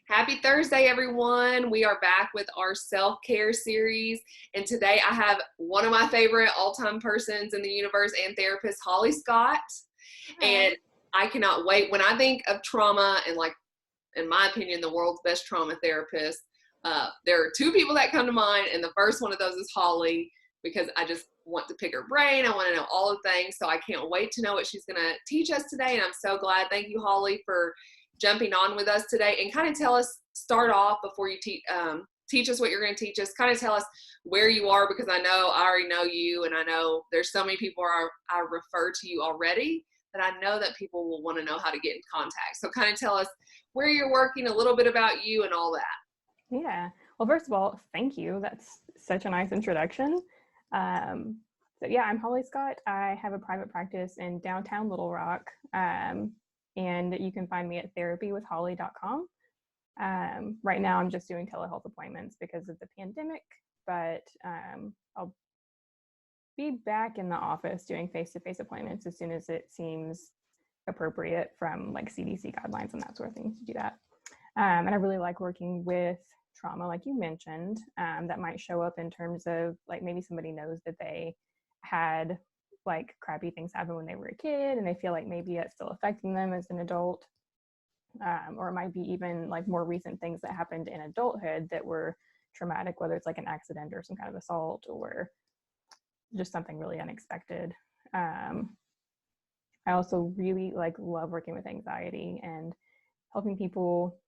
Happy Thursday, everyone. We are back with our self-care series. And today I have one of my favorite all-time persons in the universe and therapist, Holly Scott. Hi. And I cannot wait. When I think of trauma and in my opinion, the world's best trauma therapist, there are two people that come to mind. And the first one of those is Holly, because I just want to pick her brain. I want to know all the things. So I can't wait to know what she's going to teach us today. And I'm so glad. Thank you, Holly, for jumping on with us today, and kind of tell us, start off before you teach us what you're going to teach us, kind of tell us where you are, because I know I already know you, and I know there's so many people I refer to you already that I know that people will want to know how to get in contact. So kind of tell us where you're working, a little bit about you and all that. Yeah. Well, first of all, thank you. That's such a nice introduction. So yeah, I'm Holly Scott. I have a private practice in downtown Little Rock. And you can find me at therapywithholly.com. Right now I'm just doing telehealth appointments because of the pandemic, but I'll be back in the office doing face-to-face appointments as soon as it seems appropriate from like CDC guidelines and that sort of thing to do that. And I really like working with trauma, like you mentioned, that might show up in terms of like maybe somebody knows that they had like crappy things happen when they were a kid and they feel like maybe it's still affecting them as an adult. Or it might be even like more recent things that happened in adulthood that were traumatic, whether it's like an accident or some kind of assault or just something really unexpected. I also really love working with anxiety and helping people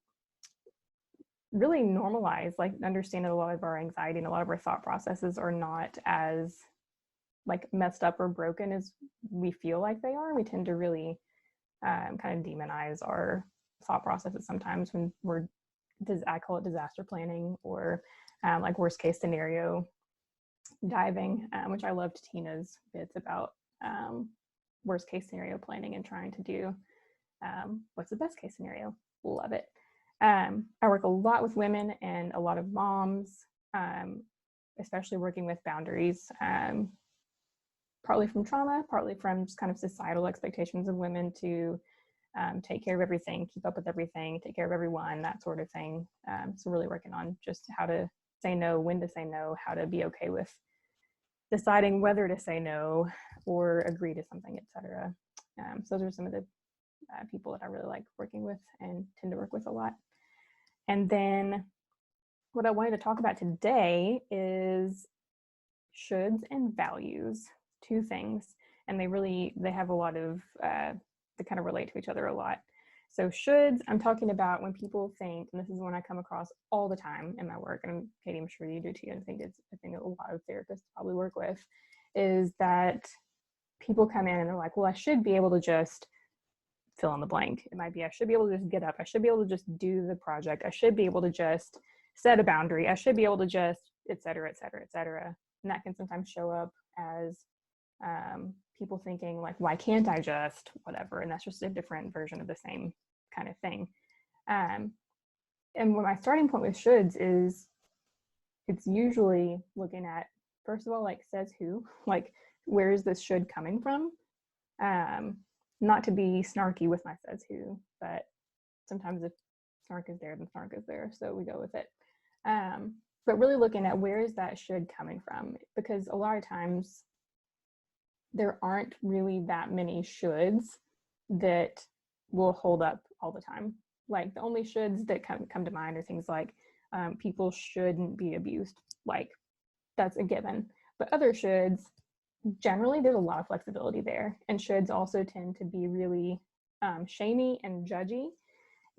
really normalize, like understand that a lot of our anxiety and a lot of our thought processes are not as like messed up or broken as we feel like they are. We tend to really kind of demonize our thought processes sometimes when I call it disaster planning or like worst case scenario diving, which I loved Tina's bits about worst case scenario planning and trying to do what's the best case scenario. Love it. I work a lot with women and a lot of moms, especially working with boundaries, partly from trauma, partly from just kind of societal expectations of women to take care of everything, keep up with everything, take care of everyone, that sort of thing. So really working on just how to say no, when to say no, how to be okay with deciding whether to say no or agree to something, etc. So those are some of the people that I really like working with and tend to work with a lot. And then what I wanted to talk about today is shoulds and values, two things, and they have a lot of they kind of relate to each other a lot. So shoulds, I'm talking about when people think, and this is one I come across all the time in my work, and Katie, I'm sure you do too, and I think it's a thing that a lot of therapists probably work with, is that people come in and they're like, well, I should be able to just fill in the blank. It might be, I should be able to just get up. I should be able to just do the project. I should be able to just set a boundary. I should be able to just, et cetera, et cetera, et cetera. And that can sometimes show up as people thinking like, why can't I just whatever? And that's just a different version of the same kind of thing. And when my starting point with shoulds is, it's usually looking at, first of all, like says who, like where is this should coming from? Not to be snarky with my says who, but sometimes if snark is there, then snark is there. So we go with it. But really looking at where is that should coming from? Because a lot of times there aren't really that many shoulds that will hold up all the time. Like the only shoulds that come to mind are things like people shouldn't be abused. Like that's a given. But other shoulds, generally there's a lot of flexibility there. And shoulds also tend to be really shamey and judgy.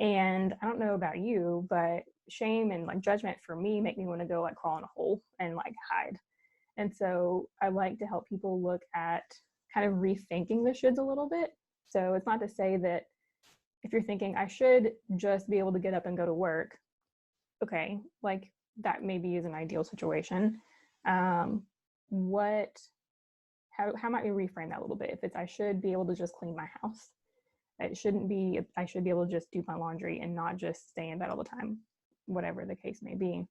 And I don't know about you, but shame and like judgment for me make me want to go like crawl in a hole and like hide. And so I like to help people look at kind of rethinking the shoulds a little bit. So it's not to say that if you're thinking I should just be able to get up and go to work, okay, like that maybe is an ideal situation. How might we reframe that a little bit? If it's I should be able to just clean my house, it shouldn't be I should be able to just do my laundry and not just stay in bed all the time, whatever the case may be.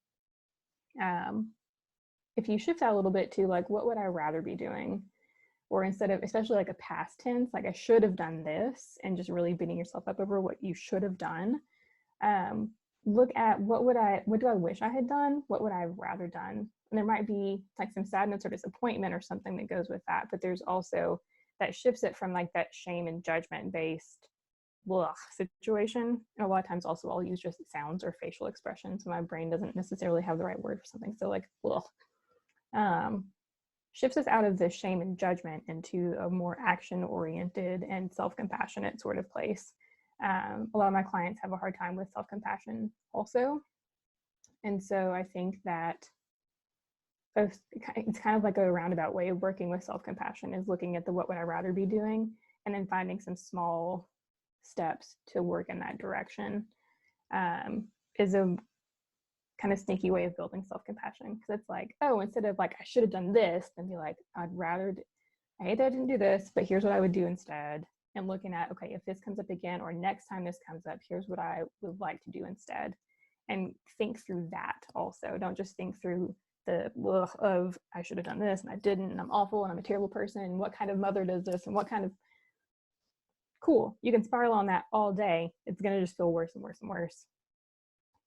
If you shift that a little bit to like, what would I rather be doing? Or instead of, especially like a past tense, like I should have done this, and just really beating yourself up over what you should have done. look at what do I wish I had done? What would I have rather done? And there might be like some sadness or disappointment or something that goes with that. But there's also that shifts it from like that shame and judgment based situation. And a lot of times also I'll use just sounds or facial expressions. So my brain doesn't necessarily have the right word for something. So like, shifts us out of the shame and judgment into a more action oriented and self-compassionate sort of place. A lot of my clients have a hard time with self-compassion also. And so I think that it's kind of like a roundabout way of working with self-compassion is looking at the what would I rather be doing and then finding some small steps to work in that direction is a kind of sneaky way of building self-compassion, because it's like, oh, instead of like I should have done this, then be like, I hate that I didn't do this, but here's what I would do instead. And looking at, okay, if this comes up again or next time this comes up, here's what I would like to do instead. And think through that also. Don't just think through the of I should have done this and I didn't and I'm awful and I'm a terrible person and what kind of mother does this and what kind of cool. You can spiral on that all day. It's going to just feel worse and worse and worse.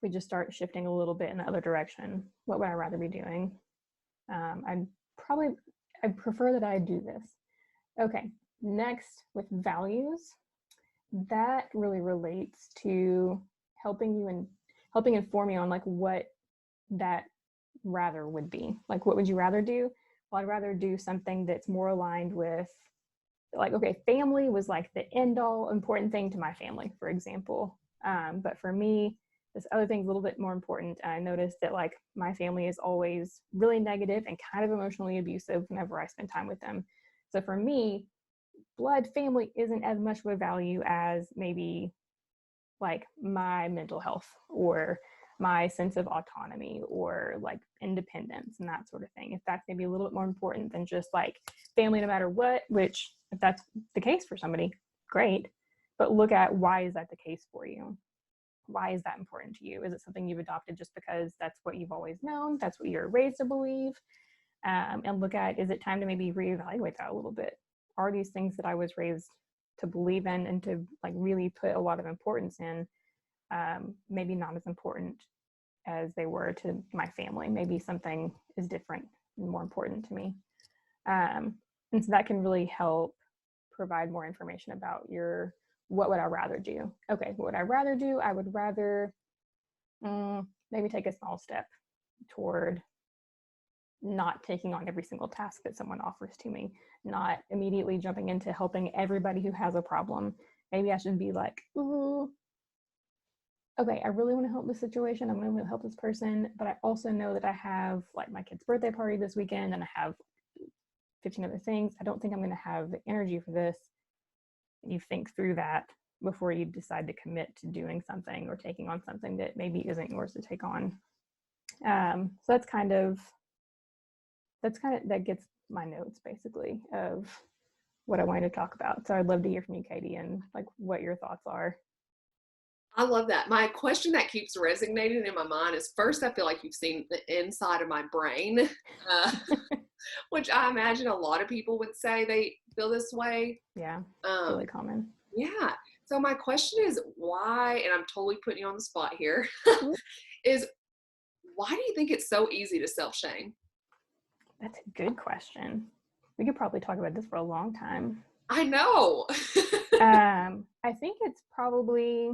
We just start shifting a little bit in the other direction. What would I rather be doing? I prefer that I do this. Okay, next with values, that really relates to helping inform you on like what that rather would be. Like, what would you rather do? Well, I'd rather do something that's more aligned with like, okay, family was like the end all important thing to my family, for example. But for me, this other thing's a little bit more important. I noticed that like my family is always really negative and kind of emotionally abusive whenever I spend time with them. So for me, blood family isn't as much of a value as maybe like my mental health or my sense of autonomy or like independence and that sort of thing. If that's maybe a little bit more important than just like family no matter what, which if that's the case for somebody, great. But look at why is that the case for you? Why is that important to you? Is it something you've adopted just because that's what you've always known? That's what you're raised to believe? And look at, is it time to maybe reevaluate that a little bit? Are these things that I was raised to believe in and to like really put a lot of importance in, maybe not as important as they were to my family? Maybe something is different and more important to me. And so that can really help provide more information about your what would I rather do? Okay, what would I rather do? I would rather maybe take a small step toward not taking on every single task that someone offers to me, not immediately jumping into helping everybody who has a problem. Maybe I should be like, ooh, okay, I really want to help this situation. I'm going to help this person, but I also know that I have like my kid's birthday party this weekend and I have 15 other things. I don't think I'm going to have the energy for this. You think through that before you decide to commit to doing something or taking on something that maybe isn't yours to take on. So that gets my notes basically of what I wanted to talk about. So I'd love to hear from you, Katie, and like what your thoughts are. I love that. My question that keeps resonating in my mind is, first, I feel like you've seen the inside of my brain, which I imagine a lot of people would say they feel this way. Yeah, really common. Yeah. So my question is why, and I'm totally putting you on the spot here, is why do you think it's so easy to self-shame? That's a good question. We could probably talk about this for a long time. I know. I think it's probably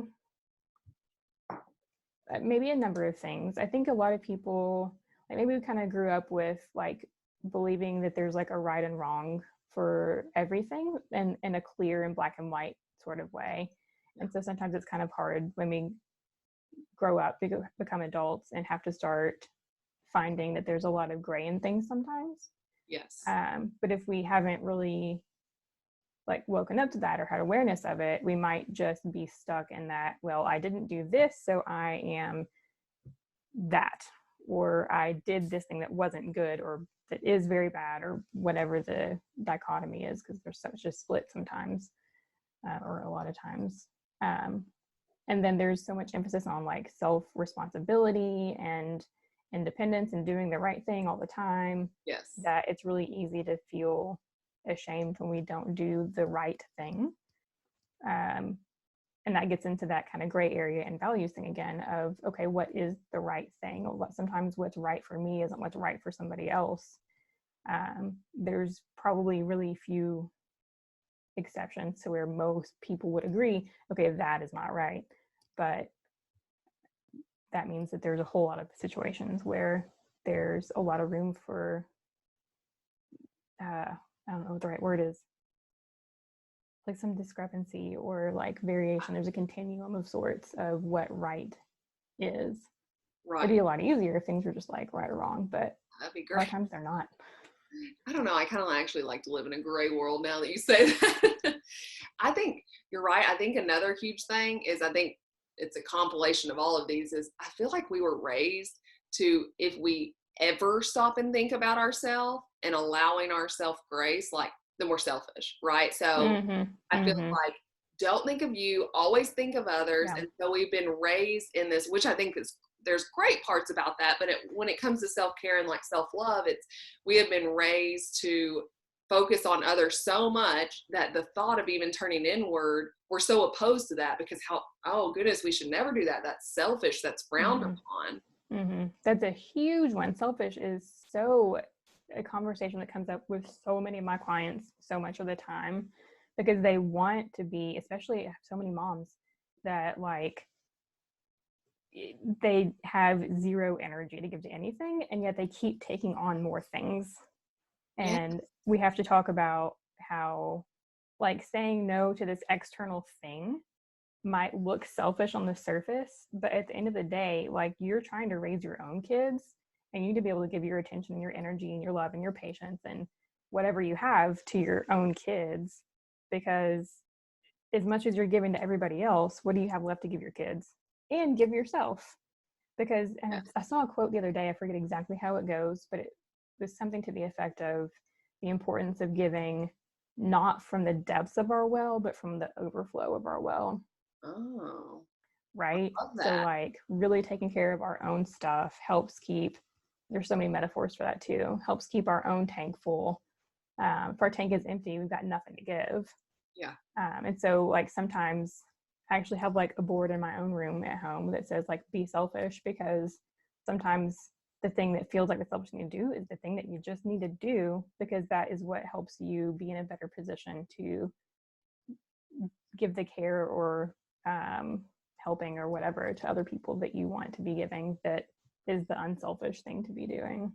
maybe a number of things. I think a lot of people, like maybe we kind of grew up with like believing that there's like a right and wrong for everything and in a clear and black and white sort of way. And so sometimes it's kind of hard when we grow up, become adults and have to start finding that there's a lot of gray in things sometimes. Yes. But if we haven't really like woken up to that or had awareness of it, we might just be stuck in that, well, I didn't do this, so I am that, or I did this thing that wasn't good or that is very bad, or whatever the dichotomy is, because there's such a split sometimes, or a lot of times. And then there's so much emphasis on like self-responsibility and independence and doing the right thing all the time. Yes. That it's really easy to feel ashamed when we don't do the right thing. And and that gets into that kind of gray area and values thing again of, okay, what is the right thing? Sometimes what's right for me isn't what's right for somebody else. There's probably really few exceptions to where most people would agree, okay, that is not right. But that means that there's a whole lot of situations where there's a lot of room for, I don't know what the right word is, like some discrepancy or like variation. There's a continuum of sorts of what right is. Right. It'd be a lot easier if things were just like right or wrong, but that'd be a great. lot of times they're not. I don't know. I kind of actually like to live in a gray world now that you say that. I think you're right. I think another huge thing is, I think it's a compilation of all of these, is I feel like we were raised to, if we ever stop and think about ourselves and allowing ourselves grace, like, then we're selfish, right? So I feel like, don't think of you, always think of others. And so we've been raised in this, which I think is, there's great parts about that, but when it comes to self-care and like self-love, we have been raised to focus on others so much that the thought of even turning inward, we're so opposed to that, because oh goodness, we should never do that. That's selfish. That's frowned upon. That's a huge one. Selfish is so a conversation that comes up with so many of my clients so much of the time, because they want to be, especially so many moms that like, they have zero energy to give to anything, and yet they keep taking on more things. And we have to talk about how like saying no to this external thing might look selfish on the surface, but at the end of the day, like, you're trying to raise your own kids, and you need to be able to give your attention and your energy and your love and your patience and whatever you have to your own kids, because as much as you're giving to everybody else, what do you have left to give your kids and give yourself? Because, and I saw a quote the other day, I forget exactly how it goes, but it was something to the effect of the importance of giving not from the depths of our well, but from the overflow of our well. Oh, right. So like really taking care of our own stuff helps keep, there's so many metaphors for that too, helps keep our own tank full. If our tank is empty, we've got nothing to give. And so like sometimes I actually have like a board in my own room at home that says like, be selfish, because sometimes the thing that feels like the selfish thing to do is the thing that you just need to do, because that is what helps you be in a better position to give the care or helping or whatever to other people that you want to be giving, that is the unselfish thing to be doing.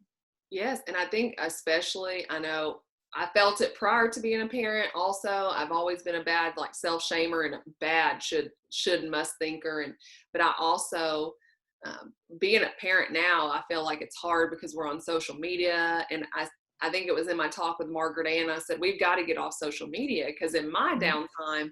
Yes. And I think especially, I know I felt it prior to being a parent also. I've always been a bad like self-shamer and a bad should must thinker. But I also, being a parent now, I feel like it's hard because we're on social media. And I think it was in my talk with Margaret Ann, I said, we've got to get off social media, because in my downtime,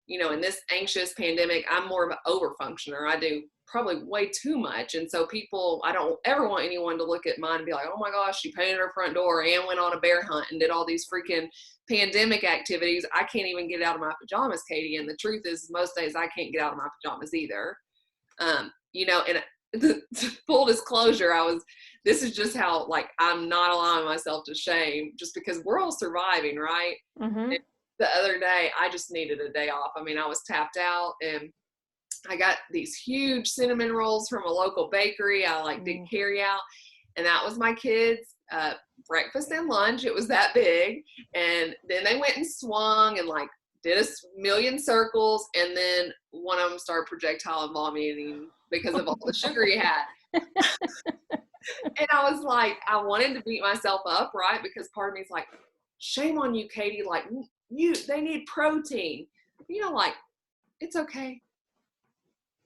you know, in this anxious pandemic, I'm more of an over functioner. I do probably way too much. And so I don't ever want anyone to look at mine and be like, oh my gosh, she painted her front door and went on a bear hunt and did all these freaking pandemic activities. I can't even get out of my pajamas, Katie. And the truth is, most days I can't get out of my pajamas either. You know, and full disclosure, this is just how, like, I'm not allowing myself to shame, just because we're all surviving, right? The other day, I just needed a day off. I mean, I was tapped out, and I got these huge cinnamon rolls from a local bakery. I did carry out, and that was my kids' breakfast and lunch. It was that big. And then they went and swung and like did a million circles. And then one of them started projectile vomiting because of all the sugar he had. And I was like, I wanted to beat myself up, right? Because part of me is like, shame on you, Katie. Like, they need protein. You know, like, it's okay.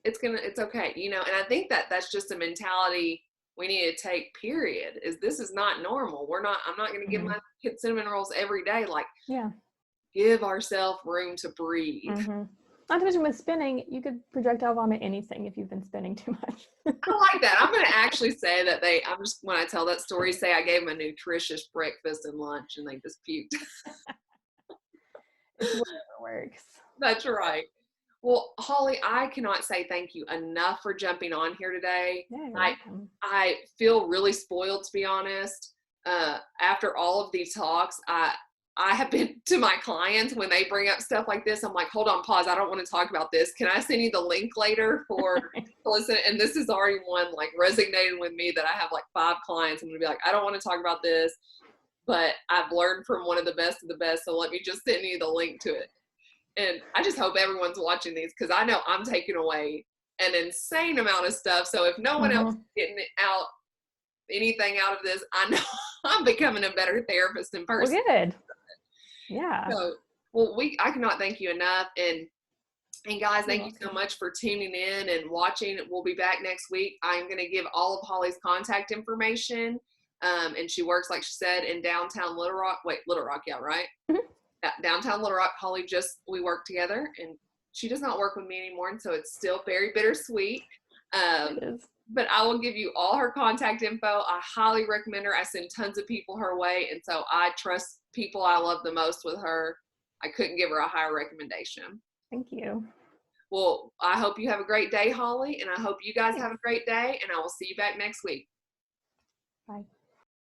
It's okay. You know, and I think that's just a mentality we need to take, period, is this is not normal. I'm not going to give my kids cinnamon rolls every day. Like, give ourselves room to breathe. Not to mention with spinning, you could projectile vomit anything if you've been spinning too much. I like that. I'm going to actually say that when I tell that story, say I gave them a nutritious breakfast and lunch and they just puked. It's whatever works. That's right. Well, Holly, I cannot say thank you enough for jumping on here today. Yeah, I feel really spoiled, to be honest. After all of these talks, I have been to my clients when they bring up stuff like this. I'm like, hold on, pause. I don't want to talk about this. Can I send you the link later for listen? And this is already one like resonated with me that I have like 5 clients. I'm going to be like, I don't want to talk about this, but I've learned from one of the best. So let me just send you the link to it. And I just hope everyone's watching these because I know I'm taking away an insane amount of stuff. So if no one else is getting anything out of this, I know I'm becoming a better therapist in person. Well, good. Yeah. So, well, I cannot thank you enough. And guys, thank you so much for tuning in and watching. We'll be back next week. I'm going to give all of Holly's contact information. And she works, like she said, in downtown Little Rock. Wait, Little Rock, yeah, right? Downtown Little Rock. Holly we work together, and she does not work with me anymore, and so it's still very bittersweet. It is. But I will give you all her contact info. I highly recommend her. I send tons of people her way, and so I trust people I love the most with her. I couldn't give her a higher recommendation. Thank you. Well, I hope you have a great day, Holly, and I hope you guys have a great day, and I will see you back next week. Bye.